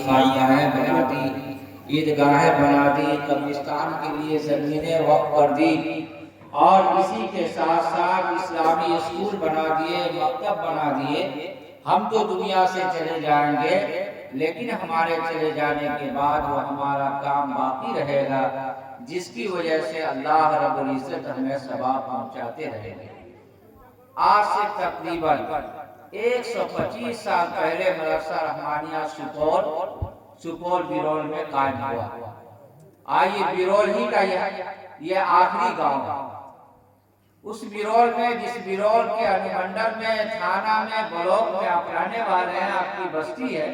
خانقاہیں بنا دی، عیدگاہیں بنا دی، قبرستان کے لیے زمینیں وقف کر دی، اور اسی کے ساتھ ساتھ اسلامی اسکول بنا دیے، مکتب بنا دیے۔ ہم تو دنیا سے چلے جائیں گے، لیکن ہمارے چلے جانے کے بعد وہ ہمارا کام باقی رہے گا، جس کی وجہ سے اللہ رب العزت ہمیں ثواب پہنچاتے رہیں گے۔ آج سے تقریباً 125 سال پہلے مدرسہ رحمانیہ سپول بیرول میں قائم ہوا۔ آئیے بیرول ہی کا یہ آخری گاؤں ہے۔ اس بیرول میں، جس بیرول کے انومنڈل میں، تھانہ میں، بلاک میں آپ رہنے والے ہیں، آپ کی بستی ہے،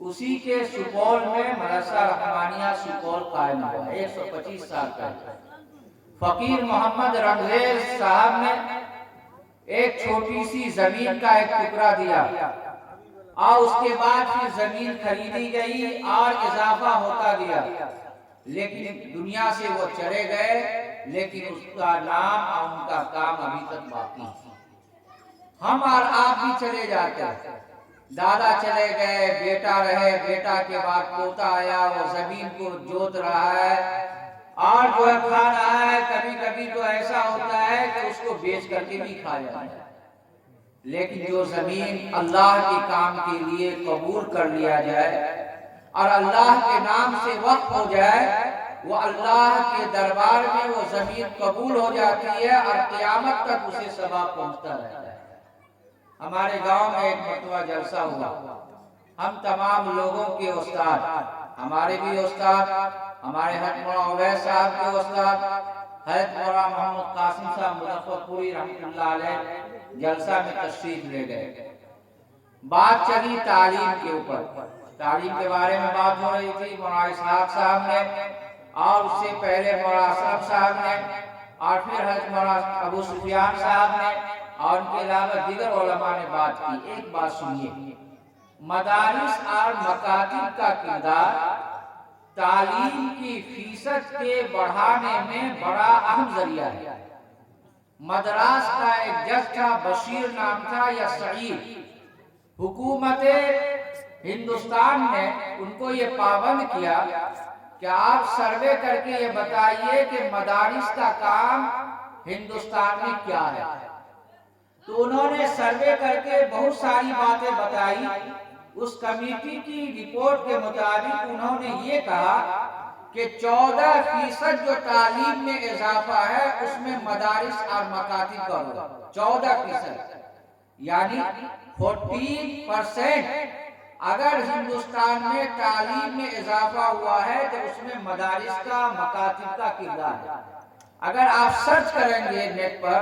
اسی کے سپول میں مدرسہ رحمانیہ سپول قائم ہوا 125 سال پہلے۔ فقیر محمد رنگریز صاحب نے ایک چھوٹی سی زمین کا ایک ٹکڑا دیا، اور اس کے بعد پھر زمین خریدی گئی اور اضافہ ہوتا گیا، لیکن دنیا سے وہ چلے گئے، لیکن اس کا نام اور ان کا کام ابھی تک باقی ہے۔ ہم اور آپ بھی چلے جاتے ہیں، دادا چلے گئے، بیٹا رہے، بیٹا کے بعد پوتا آیا، وہ زمین کو جوت رہا ہے اور جو ہے کھا رہا ہے۔ کبھی کبھی تو ایسا ہوتا ہے کہ اس کو بیچ کر کے بھی کھا جاتا ہے، لیکن جو زمین اللہ کے کام کے لیے قبول کر لیا جائے اور اللہ کے نام سے وقف ہو جائے، وہ اللہ کے دربار میں وہ زمین قبول ہو جاتی ہے اور قیامت تک اسے ثواب پہنچتا رہتا ہے۔ ہمارے گاؤں میں ایک مرتبہ جلسہ ہوا، ہم تمام لوگوں کے استاد، ہمارے بھی استاد، ہمارے حضرت مولانا عبید صاحب کے استاد حضرت مولانا محمد قاسم صاحب مظفر پوری رحمۃ اللہ علیہ جلسہ میں تشریف لے گئے۔ بات چلی تعلیم کے اوپر، تعلیم کے بارے میں بات ہو رہی تھی۔ مولانا اسحاق صاحب نے، اور اس سے پہلے مولانا اشرف صاحب نے، اور پھر حضرت مولانا ابو سفیان صاحب نے، اور ان کے علاوہ دیگر علماء نے بات کی۔ ایک بات سنیے، مدارس اور مکاتب کا کردار تعلیم کی فیصد کے بڑھانے میں بڑا اہم ذریعہ ہے۔ مدراس کا ایک جج تھا، بشیر نام تھا یا سعید، حکومت ہندوستان نے ان کو یہ پابند کیا کہ آپ سروے کر کے یہ بتائیے کہ مدارس کا کام ہندوستان میں کیا ہے۔ تو انہوں نے سروے کر کے بہت ساری باتیں بتائی۔ اس کمیٹی کی رپورٹ کے مطابق انہوں نے یہ کہا کہ 14% جو تعلیم میں اضافہ ہے اس میں مدارس اور مکاتب کا ہوگا۔ 14%، یعنی 14% اگر ہندوستان میں تعلیم میں اضافہ ہوا ہے تو اس میں مدارس کا، مکاتب کا کردار ہے۔ اگر آپ سرچ کریں گے نیٹ پر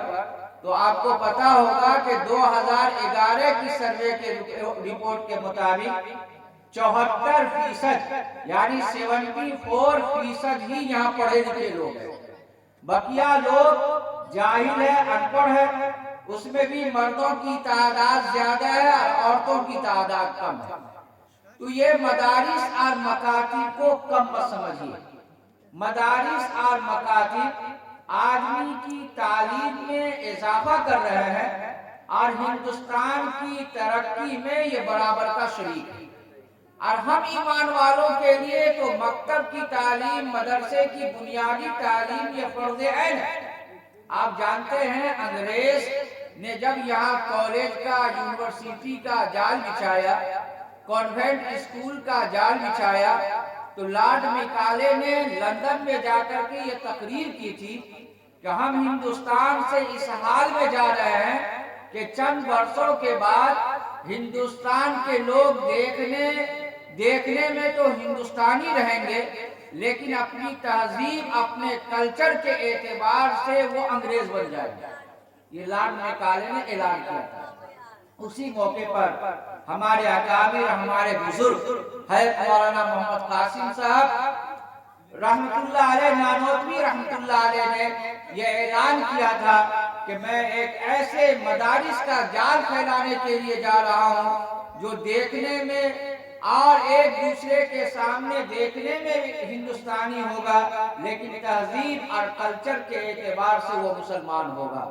تو آپ کو پتا ہوگا کہ 2011 کی سروے کے رپورٹ کے مطابق 74%، یعنی 74% ہی یہاں پڑھے لکھے لوگ ہیں، بقیہ لوگ جاہل ہے، ان پڑھ ہے۔ اس میں بھی مردوں کی تعداد زیادہ ہے اور عورتوں کی تعداد کم ہے۔ تو یہ مدارس اور مکاتب کو کم مت سمجھیے۔ مدارس اور مکاتب آدمی کی تعلیم میں اضافہ کر رہے ہیں اور ہندوستان کی ترقی میں یہ برابر کا شریک ہے۔ اور ہم ایمان والوں کے لیے تو مکتب کی تعلیم، مدرسے کی بنیادی تعلیم یہ فرض عین ہے۔ آپ جانتے ہیں انگریز نے جب یہاں کالج کا، یونیورسٹی کا جال بچھایا، کانوینٹ اسکول کا جال بچھایا، تو لارڈ میکالے نے لندن میں جا کر کے یہ تقریر کی تھی کہ ہم ہندوستان سے اس حال میں جا رہے ہیں کہ چند برسوں کے بعد ہندوستان کے لوگ دیکھنے میں تو ہندوستانی رہیں گے، لیکن اپنی تہذیب، اپنے کلچر کے اعتبار سے وہ انگریز بن جائیں گے۔ یہ لارڈ میکالے نے اعلان کیا تھا۔ اسی موقع پر ہمارے اکابر، ہمارے بزرگ حضرت مولانا محمد قاسم صاحب رحمت اللہ علیہ نانوتوی رحمت اللہ علیہ نے یہ اعلان کیا تھا کہ میں ایک ایسے مدارس کا جال پھیلانے کے لیے جا رہا ہوں جو دیکھنے میں اور ایک دوسرے کے سامنے دیکھنے میں ہندوستانی ہوگا، لیکن تہذیب اور کلچر کے اعتبار سے وہ مسلمان ہوگا۔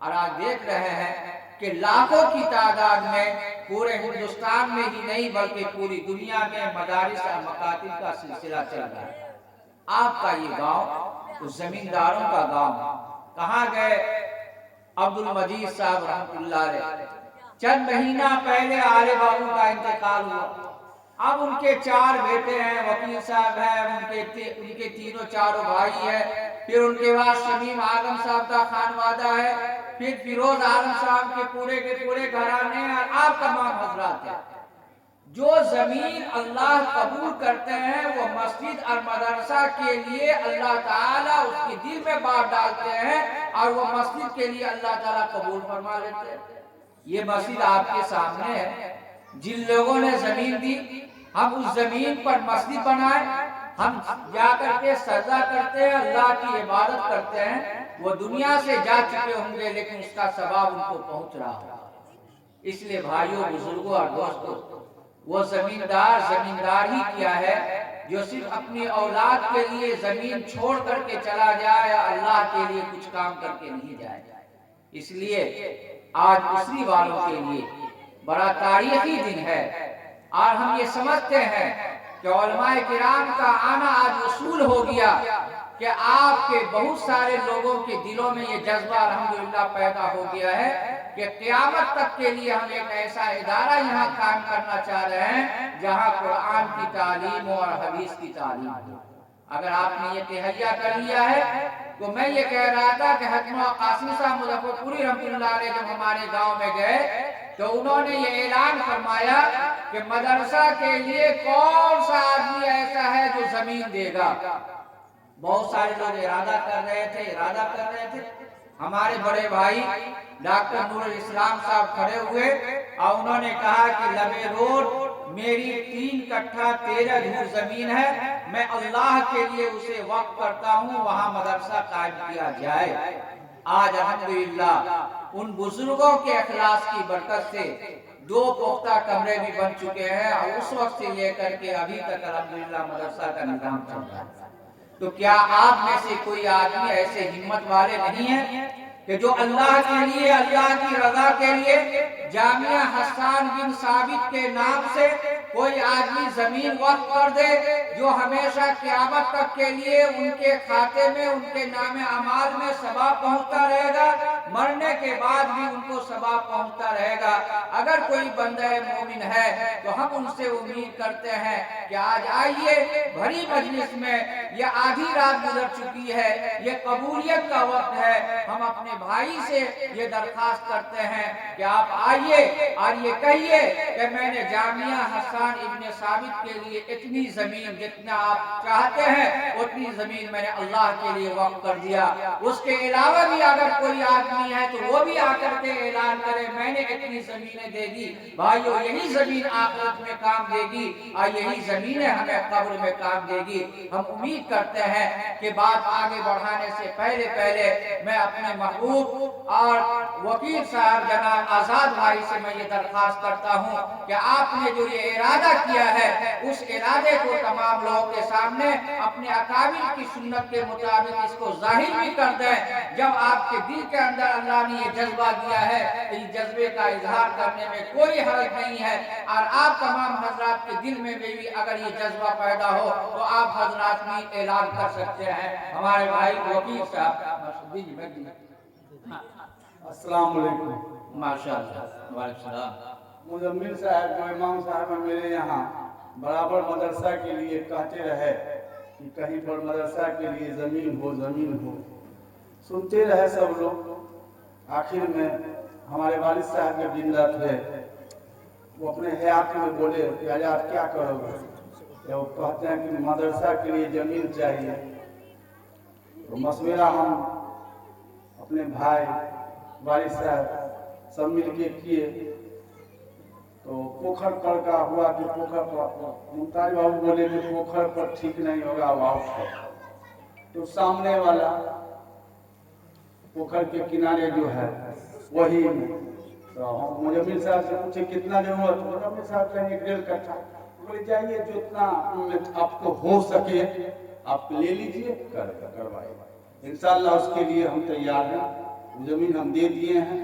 اور آج دیکھ رہے ہیں کہ لاکھوں کی تعداد میں پورے ہندوستان میں ہی نہیں بلکہ پوری دنیا میں مدارس اور مکاتب کا سلسلہ چل رہا ہے۔ آپ کا یہ گاؤں تو زمینداروں کا گاؤں، کہاں گئے عبد المجید صاحب رحمۃ اللہ علیہ؟ چند مہینہ پہلے آلے بابو کا انتقال ہوا۔ اب ان کے 4 بیٹے ہیں، وکیل صاحب ہیں، ان کے تینوں چاروں بھائی ہیں، پھر ان کے بعد شمیم عالم صاحب کا خانوادہ ہے، پھر فیروز عالم صاحب کے پورے گھرانے ہیں، اور آپ تمام حضرات ہیں۔ جو زمین اللہ قبول کرتے ہیں وہ مسجد اور مدرسہ کے لیے اللہ تعالیٰ اس کے دل میں بات ڈالتے ہیں، اور وہ مسجد کے لیے اللہ تعالیٰ قبول فرما لیتے ہیں۔ یہ مسجد آپ کے سامنے ہے۔ جن لوگوں نے زمین دی، ہم اس زمین پر مسجد بنائیں، ہم جا کر کے سجدہ کرتے ہیں، اللہ کی عبادت کرتے ہیں، وہ دنیا سے جا چکے ہوں گے لیکن اس کا ثواب ان کو پہنچ رہا ہوگا۔ اس لیے بھائیوں، بزرگوں اور دوستوں، وہ زمیندار ہی کیا ہے جو صرف اپنی اولاد کے لیے زمین چھوڑ کر کے چلا جائے یا اللہ کے لیے کچھ کام کر کے نہیں جائے۔ اس لیے آج اسری والوں کے لیے بڑا تاریخی دن ہے، اور ہم یہ سمجھتے ہیں کہ علماء کرام کا آنا آج اصول ہو گیا کہ آپ کے بہت سارے لوگوں کے دلوں میں یہ جذبہ الحمدللہ پیدا ہو گیا ہے کہ قیامت تک کے لیے ہم ایک ایسا ادارہ یہاں قائم کرنا چاہ رہے ہیں جہاں قرآن کی تعلیم اور حدیث کی تعلیم ہو۔ اگر آپ نے یہ تہیہ کر لیا ہے تو میں یہ کہہ رہا تھا کہ حکیم قاسم صاحب مظفر پوری رحمۃ اللہ علیہ جب ہمارے گاؤں میں گئے تو انہوں نے یہ اعلان فرمایا کہ مدرسہ کے لیے کون سا آدمی ایسا ہے جو زمین دے گا۔ بہت سارے لوگ ارادہ کر رہے تھے۔ ہمارے بڑے بھائی ڈاکٹر نور الاسلام صاحب کھڑے ہوئے اور انہوں نے کہا کہ لبے روڈ میری 3 کٹھا 13 دھور زمین ہے، میں اللہ کے لیے اسے وقف کرتا ہوں، وہاں مدرسہ قائم کیا جائے۔ آج الحمدللہ ان بزرگوں کے اخلاص کی برکت سے 2 پختہ کمرے بھی بن چکے ہیں، اور اس وقت سے لے کر کے ابھی تک الحمدللہ مدرسہ کا نظام چل رہا ہے۔ تو کیا آپ میں سے کوئی آدمی ایسے ہمت والے نہیں ہیں کہ جو اللہ کے لیے، اللہ کی رضا کے لیے جامعہ حسان بن ثابت کے نام سے کوئی آدمی زمین وقف کر دے، جو ہمیشہ قیامت تک کے لیے ان کے کھاتے میں، ان کے نام اعمال میں ثواب پہنچتا رہے گا، مرنے کے بعد بھی ان کو ثواب پہنچتا رہے گا۔ اگر کوئی بندہ مومن ہے تو ہم ان سے امید کرتے ہیں کہ آج آئیے بھری مجلس میں، یہ آدھی رات گزر چکی ہے، یہ قبولیت کا وقت ہے، ہم اپنے بھائی سے یہ درخواست کرتے ہیں کہ آپ آئیے اور یہ کہیے کہ میں نے جامعہ حسان ابن ثابت کے لیے اتنی زمین جتنا آپ چاہتے ہیں اتنی زمین میں نے اللہ کے لیے وقف کر دیا۔ اس کے علاوہ بھی اگر کوئی آدمی ہے تو وہ بھی آ کر کے اعلان کرے میں نے اتنی زمینیں دے دی۔ بھائیو، یہی زمین آخرت میں کام دے گی اور یہی زمینیں ہمیں قبر میں کام دے گی۔ ہم امید کرتے ہیں کہ بات آگے بڑھانے سے پہلے میں اپنے محبوب اور وکیل صاحب جناب آزاد بھائی سے میں یہ درخواست کرتا ہوں کہ آپ نے جو یہ ارادہ کیا ہے اس ارادے کو تمام لوگوں کے سامنے اپنے اکابر کی سنت کے مطابق اس کو ظاہر بھی کر دیں۔ جب آپ کے دل کے اندر اللہ نے یہ جذبہ دیا ہے تو اس جذبے کا اظہار کرنے میں کوئی حرج نہیں ہے، اور آپ تمام حضرات کے دل میں بھی اگر یہ جذبہ پیدا ہو تو آپ حضرات بھی اعلان کر سکتے ہیں۔ ہمارے بھائی وکیل صاحب السلام علیکم۔ ماشاءاللہ، وعلیکم السلام۔ مزمل صاحب جو امام صاحب ہیں میرے یہاں برابر مدرسہ کے لیے کہتے رہے کہ کہیں پر مدرسہ کے لیے زمین ہو، سنتے رہے سب لوگ۔ آخر میں ہمارے والد صاحب کے زندہ تھے، وہ اپنے حیات میں بولے کہ آج کیا کرو گے؟ وہ کہتے ہیں کہ مدرسہ کے لیے زمین چاہیے۔ تو مشورہ ہم اپنے بھائی والد صاحب سب مل کے کیے، تو پوکھر پر کا ہوا کہ پوکھر پر ممتاز بابو بولے کہ پوکھر پر ٹھیک نہیں ہوگا، واپس تو سامنے والا پوکھر کے کنارے جو ہے وہی تو ہم مجمل صاحب سے پوچھے کتنا ضرورت؟ مجمل صاحب کہیں 1.5 کٹھا۔ بولے جائیے جتنا آپ کو ہو سکے آپ لے لیجئے، کروائیے، انشاءاللہ اس کے لیے ہم تیار ہیں۔ زمین ہم دے دیے ہیں،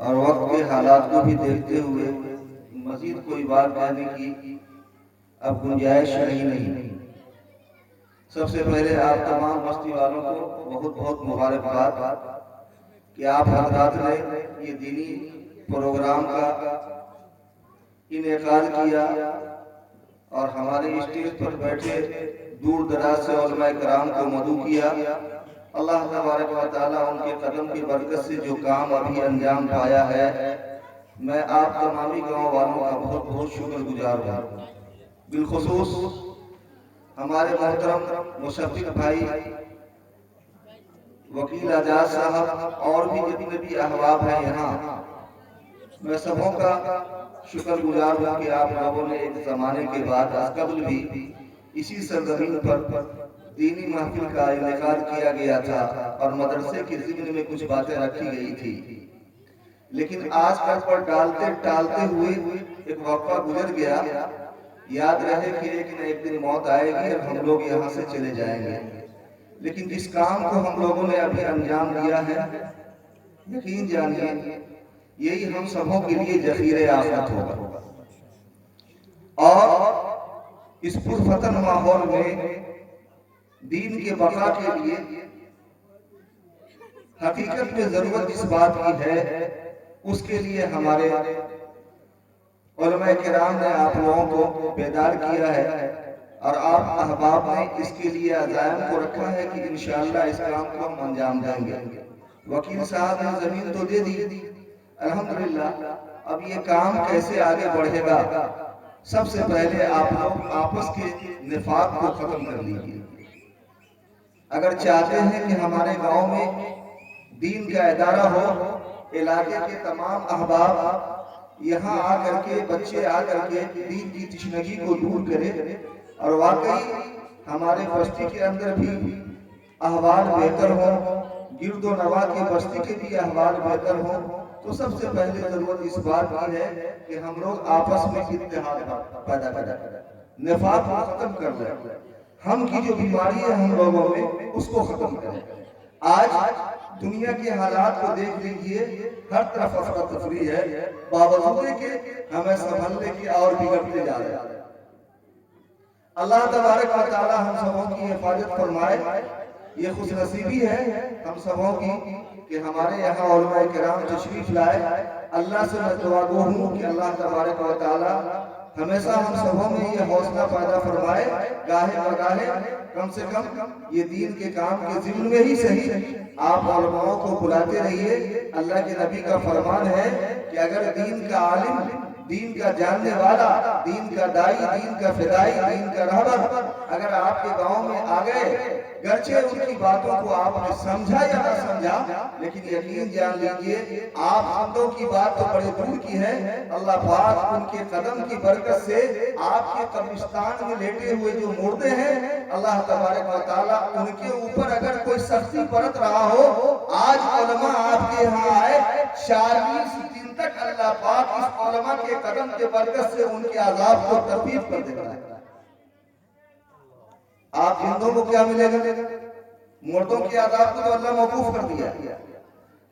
اور وقت کے حالات کو بھی دیکھتے ہوئے مزید کوئی بات کہنے کی اب گنجائش رہی نہیں۔ سب سے پہلے آپ تمام بستی والوں کو بہت بہت مبارکباد کہ آپ حضرات نے یہ دینی پروگرام کا انعقاد کیا اور ہمارے اسٹیج پر بیٹھے دور دراز سے علماء کرام کو مدعو کیا۔ اللہ تبارک و تعالیٰ ان کے قدم کی برکت سے جو کام ابھی انجام پایا ہے، میں آپ تمامی گاؤں والوں کا بہت بہت شکر گزار ہوں۔ بالخصوص ہمارے محترم مشفق بھائی، وکیل اعجاز صاحب اور بھی جتنے بھی احباب ہیں یہاں، میں سبوں کا شکر گزار ہوں کہ آپ لوگوں نے ایک زمانے کے بعد از قبل بھی اسی سرزمین پر دینی محفل کا انعقاد کیا گیا تھا اور مدرسے کے ضمن میں کچھ باتیں رکھی گئی تھی، لیکن آج کل پر ٹالتے ہوئے ایک وقفہ گزر گیا۔ یاد رہے کہ ایک نہ ایک دن موت آئے گی اور ہم لوگ یہاں سے چلے جائیں گے، لیکن جس کام کو ہم لوگوں نے ابھی انجام دیا ہے، یقین جانیے یہی ہم سبوں کے لیے ذخیرہ آخرت ہوگا۔ اور اس پرفتن ماحول میں دین کے بقا کے لیے حقیقت میں ضرورت اس بات کی ہے، اس کے لیے ہمارے علماء کرام نے آپ لوگوں کو بیدار کیا ہے اور آپ احباب نے اس کے لیے عزائم کو رکھا ہے کہ انشاءاللہ اس کام کو ہم انجام دیں گے۔ وکیل صاحب نے زمین تو دے دی، الحمدللہ، اب یہ کام کیسے آگے بڑھے گا؟ سب سے پہلے آپ لوگ آپس کے نفاق کو ختم کر لیجیے۔ اگر چاہتے ہیں کہ ہمارے گاؤں میں دین کا ادارہ ہو، علاقے کے تمام احباب یہاں آ کر کے، بچے آ کر کے دین کی تشنگی کو دور کرے اور واقعی ہمارے بستی کے اندر بھی احوال بہتر ہوں، گرد و نواح کی بستی کے بھی احوال بہتر ہوں، تو سب سے پہلے ضرورت اس بات کی ہے کہ ہم لوگ آپس میں اتحاد پیدا کریں، نفاق کو ختم کر لیں، ہم کی جو بیماری ہے ہم لوگوں میں اس کو ختم کریں۔ آج دنیا کے حالات کو دیکھ لیجئے، ہر طرف افراتفری ہے، باوجود کہ ہمیں سنبھلنے کی اور بگڑتے جا رہے ہیں۔ اللہ تبارک و تعالی ہم سبوں کی حفاظت فرمائے۔ یہ خوش نصیبی ہے ہم سبوں کی کہ ہمارے یہاں علماء کرام تشریف لائے۔ اللہ سے میں دعا گو ہوں کہ اللہ تبارک و تعالی ہمیشہ ہم سبوں میں یہ حوصلہ پیدا فرمائے، گاہے بگاہے کم سے کم یہ دین کے کام کے ضمن میں ہی صحیح آپ علماء کو بلاتے رہیے۔ اللہ کے نبی کا فرمان ہے کہ اگر دین کا عالم، دین کا جاننے والا، دین کا دائی، دین کا فدائی، دین کا رہبر اگر آپ کے گاؤں میں آ گئے، گرچہ ان کی باتوں کو آپ نے سمجھا یا نہ سمجھا، لیکن یقین جان لیجئے آپ حمدوں کی بات تو بڑے دور کی ہے، اللہ پاک ان کے قدم کی برکت سے آپ کے قبرستان میں لیٹے ہوئے جو مردے ہیں، اللہ تبارک و تعالیٰ ان کے اوپر اگر کوئی سختی برت رہا ہو، آج علماء آپ کے یہاں آئے، 40 دن تک اللہ پاک اس علماء کے قدم کے برکت سے ان کے عذاب کو تخفیف کر دیتا ہے۔ آپ زندوں کو کیا ملے گا؟ مردوں کے عذاب کو تو اللہ موقوف کر دیا،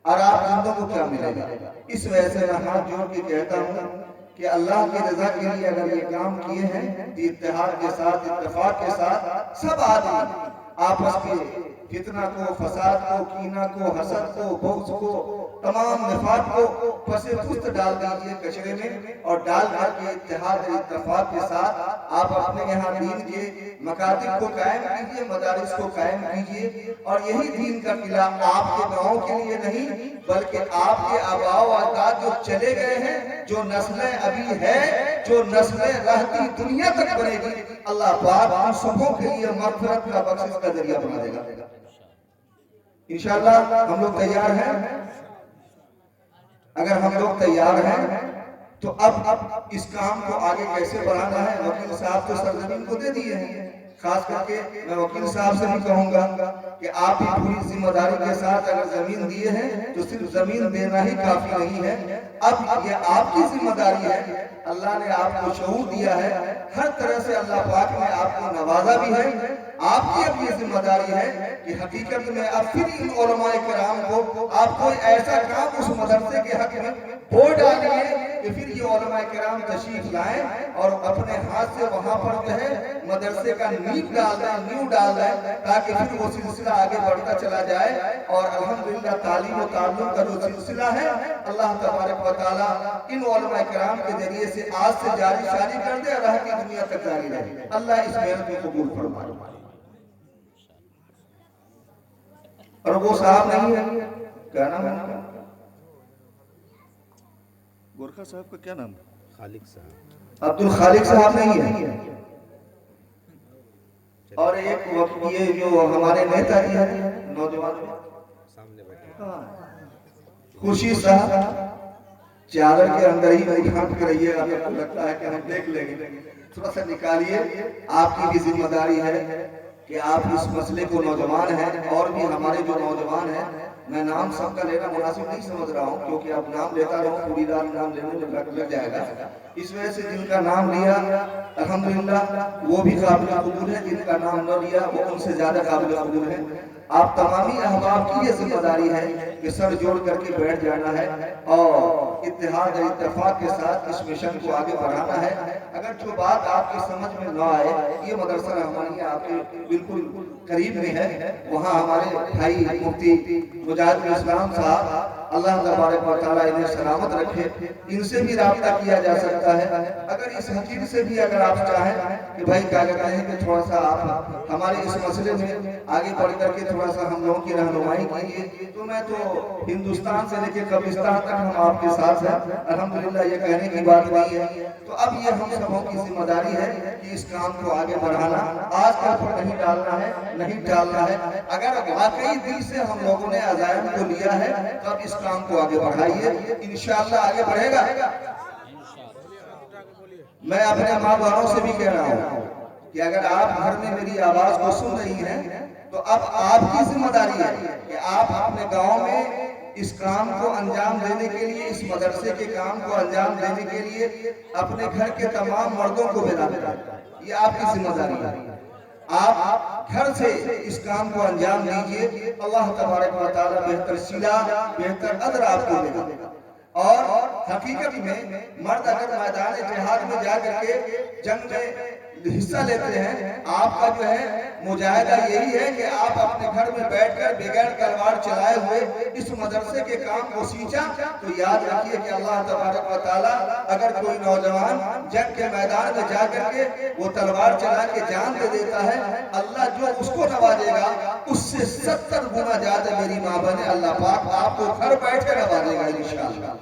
اور آپ زندوں کو کیا ملے گا؟ اس وجہ سے میں ہاتھ جوڑ کے کہتا ہوں کہ اللہ کی رضا کے لیے اگر یہ کام کیے ہیں تو اتحاد کے ساتھ، اتفاق کے ساتھ سب آدمی آپس کے فتنہ کو، فساد کو، کینہ کو، حسد کو، بغض کو، تمام نفاق کو پس پشت ڈال دیجئے کچرے میں، اور ڈال کر کے اتحاد اتفاق کے ساتھ آپ اپنے یہاں دین کے مکاتب کو قائم کیجئے، مدارس کو قائم کیجئے، اور یہی دین کا قلعہ آپ کے گاؤں کے لیے نہیں بلکہ آپ کے آباء و اجداد جو چلے گئے ہیں، جو نسلیں ابھی ہیں، جو نسلیں رہتی دنیا تک بنے گی، اللہ پاک ہم سبوں کے لیے مغفرت کا بخشش کا ذریعہ بنا دے گا۔ انشاءاللہ ہم لوگ تیار ہیں؟ اگر ہم لوگ تیار ہیں تو اب اس کام کو آگے کیسے بڑھانا ہے؟ وکیل صاحب تو سرزمین کو دے دیے ہیں، خاص کر کے میں وکیل صاحب سے بھی کہوں گا کہ آپ بھی پوری ذمہ داری کے ساتھ اگر زمین دیے ہیں تو صرف زمین دینا ہی کافی نہیں ہے، اب یہ آپ کی ذمہ داری ہے، اللہ نے آپ کو شعور دیا ہے، ہر طرح سے اللہ پاک نے آپ کو نوازا بھی ہے، آپ کی اب یہ ذمہ داری ہے کہ حقیقت میں اب پھر ان علماء کرام کو آپ کوئی ایسا کام اس مدرسے کے حق میں ہو ڈالیے کہ پھر یہ علماء کرام تشریف لائیں اور اپنے ہاتھ سے وہاں پر جو ہے مدرسے کا نیو ڈال دیں تاکہ پھر وہ سلسلہ آگے بڑھتا چلا جائے، اور الحمدللہ تعلیم و تعلم کا جو سلسلہ ہے اللہ تبارک و تعالیٰ ان علماء کرام کے ذریعے سے آج سے جاری شاری کر دے اور رہ کی دنیا تک جاری رہے، اللہ اس محنت کو قبول فرمائے۔ اور وہ صاحب نہیں ہے، کیا نام ہے گورکھا صاحب کا، کیا نام ہے؟ خالق صاحب، عبد الخالق صاحب نہیں ہے، اور ایک وقت یہ جو ہمارے نیتا جی ہیں نوجوان سامنے بیٹھے خوشی صاحب، چادر کے اندر ہی اٹھان کے رہیے گا، میرے کو لگتا ہے کہ ہم دیکھ لیں گے، تھوڑا سا نکالیے، آپ کی بھی ذمہ داری ہے کہ آپ اس مسئلے کو، نوجوان ہیں اور بھی ہمارے جو نوجوان ہیں، میں نام سب کا لینا مناسب نہیں سمجھ رہا ہوں کیونکہ اب نام لیتا رہوں پوری رات نام لینے میں لگ جائے گا، اس وجہ سے جن کا نام لیا الحمدللہ وہ بھی قابل قبول ہے، جن کا نام نہ لیا وہ ان سے زیادہ قابل قبول ہے۔ آپ تمامی احباب کی یہ ذمہ داری ہے کہ سر جوڑ کر کے بیٹھ جانا ہے اور اتحاد اور اتفاق کے ساتھ اس مشن کو آگے بڑھانا ہے۔ اگر جو بات آپ کی سمجھ میں نہ آئے، یہ مدرسہ رحمانیہ آپ کے بالکل قریب میں ہے، وہاں ہمارے بھائی مفتی مجاہد الاسلام صاحب اللہ تبارک و تعالیٰ انہیں سلامت رکھے، ان سے بھی رابطہ کیا جا سکتا ہے۔ اگر اس حکیم سے بھی اگر آپ چاہیں کہ بھائی کیا کہتے ہیں کہ تھوڑا سا آپ ہمارے اس مسئلے میں آگے بڑھ کر کے تھوڑا سا ہم لوگوں کی رہنمائی کیجیے، تو میں تو ہندوستان سے لے کے قبرستان تک ہم آپ کے ساتھ ہیں، الحمدللہ یہ کہنے کی بات نہیں ہے۔ تو اب یہ ہم سبوں کی ذمہ داری ہے کہ اس کام کو آگے بڑھانا، آج کل پر نہیں ڈالنا ہے، نہیں ڈالنا ہے۔ اگر واقعی دل سے ہم لوگوں نے عزائم کو لیا ہے تو اب اس کام کو آگے بڑھائیے، انشاءاللہ آگے بڑھے گا۔ میں اپنے ماں باپوں سے بھی کہہ رہا ہوں کہ اگر آپ گھر میں میری آواز کو سن رہی ہیں تو اب آپ کی ذمہ داری ہے کہ آپ اپنے گاؤں میں اس کام کو انجام دینے کے لیے، اس مدرسے کے کام کو انجام دینے کے لیے اپنے گھر کے تمام مردوں کو بلا دیں، یہ آپ کی ذمہ داری ہے۔ آپ گھر سے اس کام کو انجام دیجئے، اللہ تبارک و تعالیٰ بہتر صلہ، بہتر اجر آپ کو دے گا۔ اور حقیقت میں مرد اگر میدان جہاد میں جا کر کے جنگ میں حصہ لیتے ہیں، آپ کا جو ہے مجاہدہ یہی ہے کہ آپ اپنے گھر میں بیٹھ کر بغیر تلوار چلائے ہوئے اس مدرسے کے کام کو سیچا، تو یاد رکھیے کہ اللہ تبارک و تعالیٰ اگر کوئی نوجوان جنگ کے میدان میں جا کر کے وہ تلوار چلا کے جان دے دیتا ہے، اللہ جو اس کو نوازے گا اس سے 70 گنا زیادہ میری ماں بنے اللہ پاک آپ کو گھر بیٹھ کر نوازے گا انشاءاللہ۔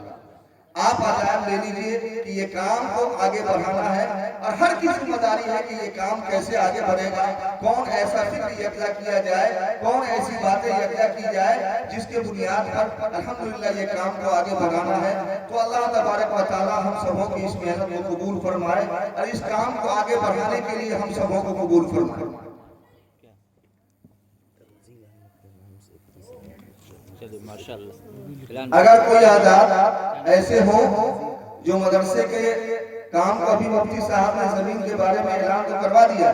آپ عزائم لے لیجئے کہ یہ کام کو آگے بڑھانا ہے، اور ہر کی ذمہ داری ہے کہ یہ کام کیسے آگے بڑھے گا، کون ایسا فکر یکجا کیا جائے، کون ایسی باتیں یکجا کی جائے جس کے بنیاد پر الحمدللہ یہ کام کو آگے بڑھانا ہے۔ تو اللہ تبارک و تعالیٰ ہم سبوں کی اس محنت کو قبول فرمائے اور اس کام کو آگے بڑھانے کے لیے ہم سبوں کو قبول فرمائے۔ اگر کوئی آزاد ایسے ہوں جو مدرسے کے کام کو ابھی مفتی صاحب نے زمین کے بارے میں اعلان تو کروا دیا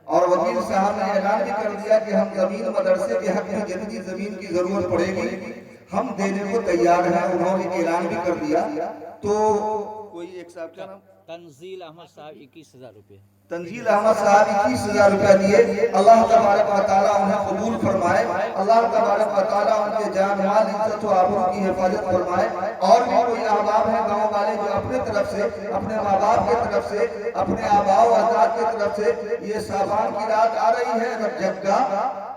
اور وکیل صاحب نے اعلان بھی کر دیا کہ ہم زمین مدرسے کے حق میں جدید زمین کی ضرورت پڑے گی، ہم دینے کو تیار ہیں، انہوں نے اعلان بھی کر دیا۔ تو کوئی ایک صاحب کا نام تنزیل احمد صاحب 21,000 روپے، تنزیل احمد صاحب 21,000 روپیہ دیے، اللہ تبارک و تعالیٰ انہیں قبول فرمائے، اللہ تبارک و تعالیٰ ان کے جان مال عزت و آبرو کی حفاظت فرمائے۔ اور بھی کوئی احباب ہیں گاؤں والے جو اپنے طرف سے، اپنے ماں باپ کے طرف سے، اپنے آباء و اجداد کے طرف سے یہ صابان کی رات آ رہی ہے رجب کا،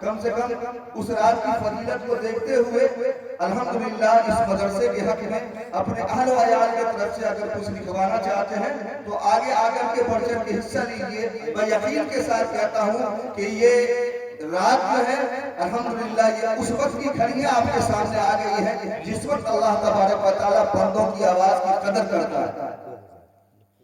کم سے کم اس رات کی فضیلت کو دیکھتے ہوئے الحمدللہ اس مدرسے کے حق میں اپنے اہل و عیال کے طرف سے اگر کچھ لکھوانا چاہتے ہیں تو آگے آگر کے بڑھ چڑھ کے حصہ لیجئے۔ میں یقین کے ساتھ کہتا ہوں کہ یہ رات جو ہے الحمدللہ یہ اس وقت کی گھڑیاں آپ کے سامنے آ گئی ہے جس وقت اللہ تبارک و تعالیٰ بندوں کی آواز کی قدر کرتا ہے۔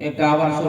5100।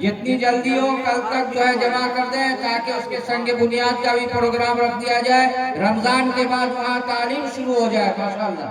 جتنی جلدی ہو کل تک جو ہے جمع کر دیں تاکہ اس کے سنگ بنیاد کا بھی پروگرام رکھ دیا جائے، رمضان کے بعد وہاں تعلیم شروع ہو جائے۔ ماشاءاللہ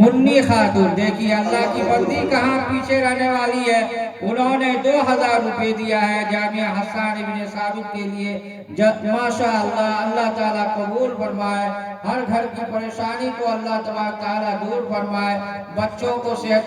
منی خاتون، دیکھیے اللہ کی بندی کہاں پیچھے رہنے والی ہے، انہوں نے 2000 روپے دیا ہے جامعہ حسان ابن ثابت کے لیے۔ ماشاءاللہ اللہ تعالیٰ قبول فرمائے، ہر گھر کی پریشانی کو اللہ تبارک تعالیٰ دور فرمائے، بچوں کو صحت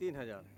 3000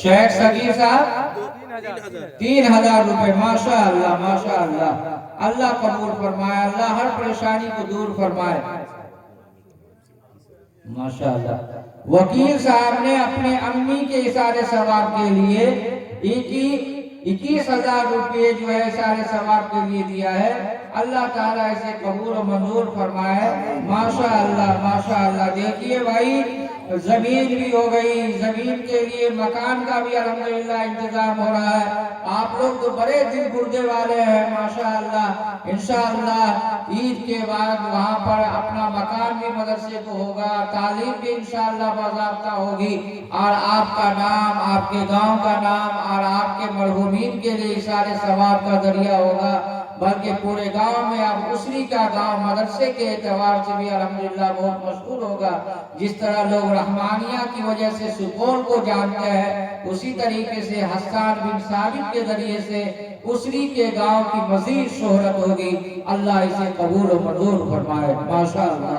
شیخ صغیر صاحب 3000 روپے۔ ماشاءاللہ ماشاءاللہ اللہ قبول فرمائے، اللہ ہر پریشانی کو دور فرمائے۔ ماشاءاللہ وکیل صاحب نے اپنے امی کے اثارِ ثواب کے لیے 21,000 روپے جو ہے اثارِ ثواب کے لیے دیا ہے، اللہ تعالیٰ اسے قبول و منظور فرمائے۔ ماشاءاللہ ماشاءاللہ دیکھیے بھائی زمین بھی ہو گئی، زمین کے لیے مکان کا بھی الحمدللہ انتظام ہو رہا ہے۔ آپ لوگ تو بڑے دل گردے والے ہیں ماشاءاللہ، انشاءاللہ عید کے بعد وہاں پر اپنا مکان بھی مدرسے کو ہوگا، تعلیم بھی انشاءاللہ باضابطہ ہوگی، اور آپ کا نام، آپ کے گاؤں کا نام اور آپ کے مرحومین کے لیے اثارِ ثواب کا ذریعہ ہوگا، بلکہ پورے گاؤں میں اب اسری کا گاؤں مدرسے کے اعتبار سے بھی الحمدللہ بہت مشہور ہوگا۔ جس طرح لوگ رحمانیہ کی وجہ سے سپول کو جانتے ہیں، اسی طریقے سے حسان بن ثابت کے ذریعے سے اسری کے گاؤں کی مزید شہرت ہوگی۔ اللہ اسے قبول و منظور فرمائے۔ ماشاءاللہ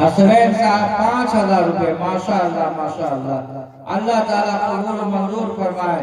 حسنین صاحب 5000 روپے۔ ماشاءاللہ ماشاءاللہ اللہ تعالیٰ قبول و منظور فرمائے۔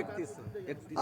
31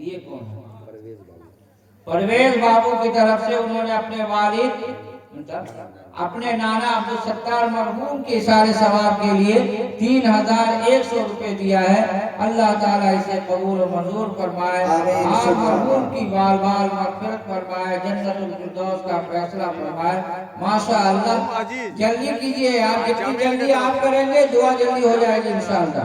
یہ کون ہے؟ پرویز بابو کی طرف سے انہوں نے اپنے والد اپنے نانا عبدالستار مرحوم کے اثارِ ثواب کے لیے 3100 روپے دیا ہے۔ اللہ تعالیٰ اسے قبول و منظور فرمائے، آپ مرحوم کی بال بال مغفرت فرمائے، جنت الفردوس کا فیصلہ فرمائے۔ ماشاءاللہ جلدی کیجئے، آپ جتنی جلدی آپ کریں گے دعا جلدی ہو جائے گی انشاءاللہ۔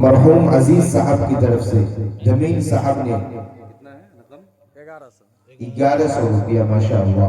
مرحوم عزیز صاحب کی طرف سے جمیل صاحب نے 1100 روپیہ ماشاءاللہ۔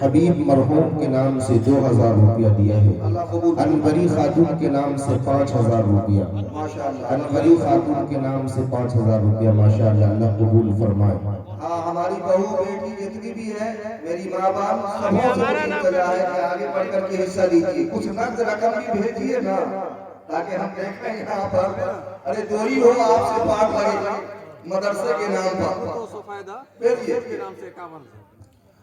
حبیب مرحوم کے نام سے 2000 روپیہ دیا ہے، انوری خاتون کے نام سے 5000 روپیہ، انوری خاتون کے نام سے 5000 روپیہ ماشاءاللہ، اللہ قبول فرمائے۔ ہاں ہماری بہو بیٹی جتنی بھی ہے، میری ماں باپ سبوں سے انتظار ہے کہ آگے بڑھ کر کے حصہ لیجیے، کچھ نقد رقم بھی بھیجیے نا تاکہ ہم دیکھیں یہاں پر ارے دوری ہو آپ سے پاک لگے مدرسے کے نام پر بھیجیے۔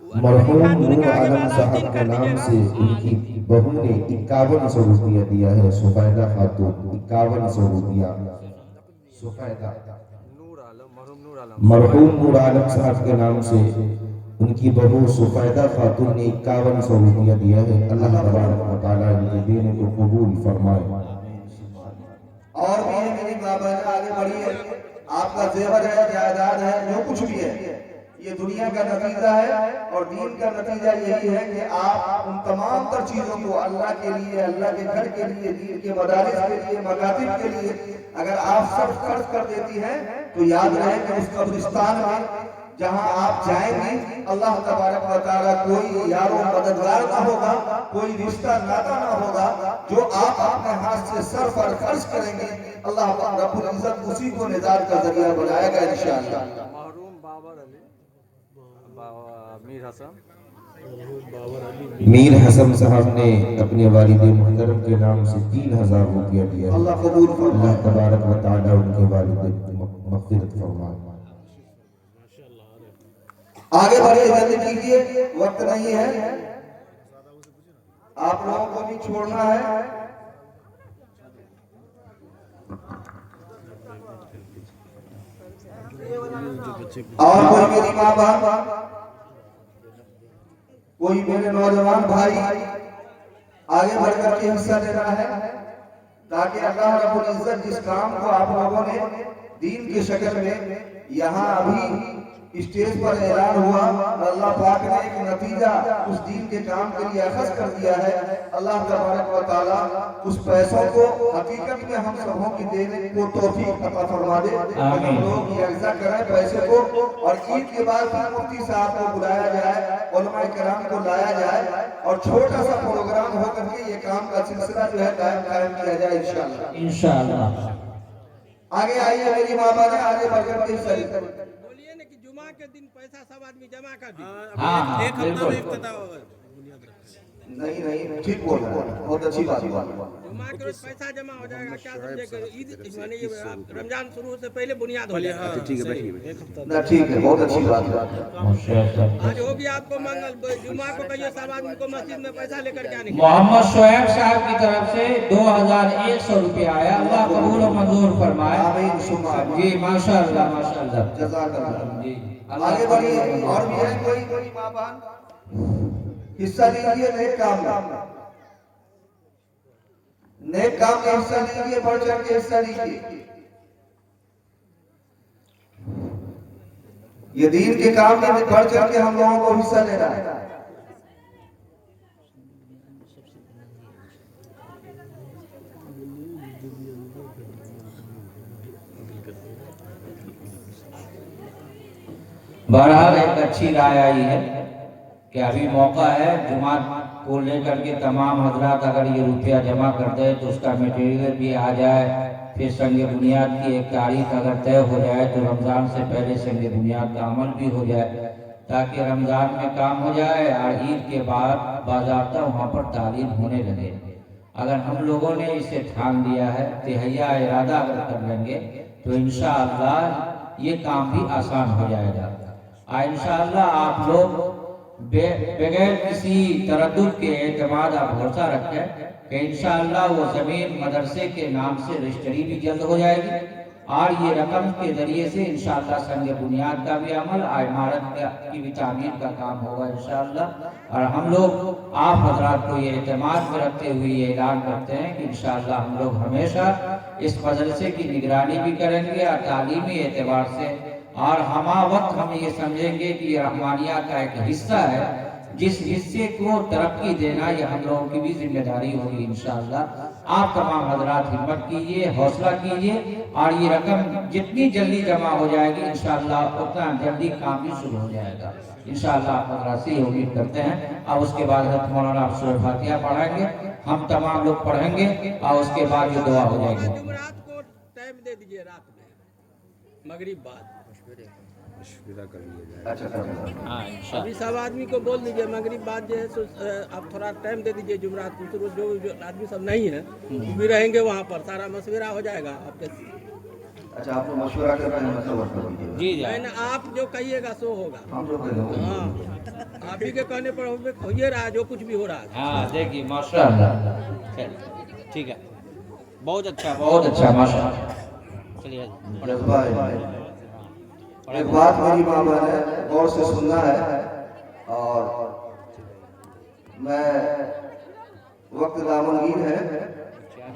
مرحوم نور عالم صاحب کے نام سے ان کی بہو نے 5100 روپیہ دیا ہے، سفیدہ خاتون 5100 روپیہ، سفیدہ مرحوم نور عالم صاحب کے نام سے ان کی بہو سفیدہ خاتون نے 5100 روپیہ دیا ہے۔ اللہ تبارک و تعالیٰ ان کے دینے کو قبول فرمائے۔ اور بھی میری ماں بہن آگے بڑھی ہے، آپ کا زیور ہے، جائیداد ہے، جو کچھ بھی ہے یہ دنیا کا نتیجہ ہے اور دین کا نتیجہ یہی ہے کہ آپ ان تمام تر چیزوں کو اللہ کے لیے، اللہ کے گھر کے لیے، دین کے مدارس کے لیے، مکاتب کے لیے اگر آپ سب خرچ کر دیتی ہیں تو یاد رہے کہ اس قبرستان میں جہاں آپ جائیں گے اللہ تبارک و تعالیٰ کوئی یار و مددگار نہ ہوگا، کوئی رشتہ ناتا نہ ہوگا، جو آپ اپنے ہاتھ سے صرف اور خرچ کریں گے اللہ رب العزت اسی کو نجات کا ذریعہ بنائے گا انشاءاللہ۔ محروم بابر علی میر حسن میر حسن صاحب نے اپنے والد محترم کے نام سے 3000 روپیہ دیا ہے۔ اللہ قبول فرمائے۔ اللہ تبارک و تعالیٰ ان کے والد مغفرت فرمائے۔ آگے بڑھیے، جلدی کیجیے، وقت نہیں ہے، آپ لوگوں کو بھی چھوڑنا ہے۔ اور کوئی میری ماں باپ، کوئی میرے نوجوان بھائی آگے بڑھ کر کے حصہ لینا ہے تاکہ اللہ رب العزت جس کام کو آپ لوگوں نے دین کی شکل میں یہاں ابھی اسٹیج پر اعلان ہوا اور اللہ پاک نے ایک نتیجہ اس دین کے کام کے لیے اخذ کر دیا ہے، اللہ تبارک و تعالیٰ اس پیسوں کو حقیقت میں ہم سبوں کی دینے کو توفیق عطا فرما دے کہ ہم لوگ یہ عرضہ کریں پیسے کو، اور عید کے بعد مفتی صاحب کو بلایا جائے، علماء کرام کو لایا جائے اور چھوٹا سا پروگرام ہو کر کے یہ کام کا سلسلہ جو ہے قائم کیا جائے انشاءاللہ۔ انشاءاللہ آگے آئیے میری ماں باپ نے آگے بڑھ کر کے صحیح بولیے نا کہ جمعہ کے دن پیسہ سب آدمی جمع کر دی۔ ہاں ایک ہفتہ میں بالکل افتتاح ہوگا بنیاد رکھ نہیں ٹھیک بول رہا ہے، بہت اچھی بات ہے۔ جمعہ کے روز پیسہ جمع ہو جائے گا، کیا سمجھے کہ عید یعنی یہ رمضان شروع سے پہلے بنیاد ہو جائے گا۔ ایک ہفتہ نہ ٹھیک ہے، بہت اچھی بات ہے۔ آج ہوگی آپ کو منگل، جمعہ کو کہیے سب آدمی کو مسجد میں پیسہ لے کر کے آنے کے۔ محمد شعیب صاحب کی طرف سے 2100 روپیہ آیا، اللہ قبول و منظور فرمائے۔ آمین ثم آمین۔ جی ماشاءاللہ ماشاءاللہ جزاک اللہ۔ جی آگے بڑھیے، اور بھی ہے کوئی ماں باپ حصہ لیجیے نیک کام میں، نیک کام میں حصہ لیجیے، بڑھ چڑھ کے حصہ لیجیے۔ یہ دین کے کام میں بڑھ چڑھ کے ہم لوگوں کو حصہ لینا ہے۔ بہرحال ایک اچھی رائے آئی ہے کہ ابھی موقع ہے، جماعت کو لے کر کے تمام حضرات اگر یہ روپیہ جمع کر دے تو اس کا میٹیریل بھی آ جائے، پھر سنگ بنیاد کی ایک تاریخ اگر طے ہو جائے تو رمضان سے پہلے سنگ بنیاد کا عمل بھی ہو جائے تاکہ رمضان میں کام ہو جائے اور عید کے بعد باضابطہ وہاں پر تعلیم ہونے لگے۔ اگر ہم لوگوں نے اسے ٹھان لیا ہے، تہیا ارادہ اگر کر لیں گے تو انشاءاللہ یہ کام بھی آسان ہو جائے گا۔ انشاءاللہ آپ لوگ بغیر کسی تردد کے اعتماد آپ بھروسہ رکھیں کہ انشاءاللہ وہ زمین مدرسے کے نام سے رجسٹری بھی جلد ہو جائے گی اور یہ رقم کے ذریعے سے انشاءاللہ سنگ بنیاد کا بھی عمل، عمارت کی بھی تعمیر کا کام ہوگا انشاءاللہ۔ اور ہم لوگ آپ حضرات کو یہ اعتماد میں رکھتے ہوئے یہ اعلان کرتے ہیں کہ انشاءاللہ ہم لوگ ہمیشہ اس مدرسے کی نگرانی بھی کریں گے اور تعلیمی اعتبار سے، اور ہمہ وقت ہم یہ سمجھیں گے کہ یہ رحمانیہ کا ایک حصہ ہے، جس حصے کو ترقی دینا یہ ہم لوگوں کی بھی ذمہ داری ہوگی انشاءاللہ۔ آپ تمام حضرات ہمت کیجئے، حوصلہ کیجئے اور یہ رقم جتنی جلدی جمع ہو جائے گی انشاءاللہ اتنا جلدی کام بھی شروع ہو جائے گا انشاءاللہ۔ آپ حضرات سے یہ امید کرتے ہیں۔ اور اس کے بعد حضرت مولانا سورہ فاتحہ پڑھیں گے، ہم تمام لوگ پڑھیں گے اور اس کے بعد یہ دعا ہو جائے گی۔ جمعرات کو ٹائم دے دیجئے رات میں، مغرب بعد۔ ابھی سب آدمی کو بول دیجئے مغرب بعد جو ہے سو آپ تھوڑا ٹائم دے دیجئے جمعرات کو، جو آدمی سب نہیں ہیں وہ بھی رہیں گے وہاں پر، سارا مشورہ ہو جائے گا آپ کے۔ اچھا آپ کو مشورہ کرتے ہیں، مشورہ کر دیجیے۔ جی جی آپ جو کہیے گا سو ہوگا۔ ہم جو کہہ رہے ہیں ہاں آپ ہی کے کہنے پر ہوئے رہا جو کچھ بھی ہو رہا ہے۔ ہاں دیکھیے ماشاءاللہ ٹھیک ہے، بہت اچھا بہت اچھا ماشاءاللہ۔ چلیے ایک بات میری ماں باپ نے غور سے سننا ہے، اور میں وقت دامنگیر ہے،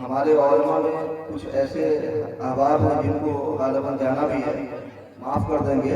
ہمارے علماء میں کچھ ایسے احباب ہیں جن کو غالباً جانا بھی ہے، معاف کر دیں گے،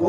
2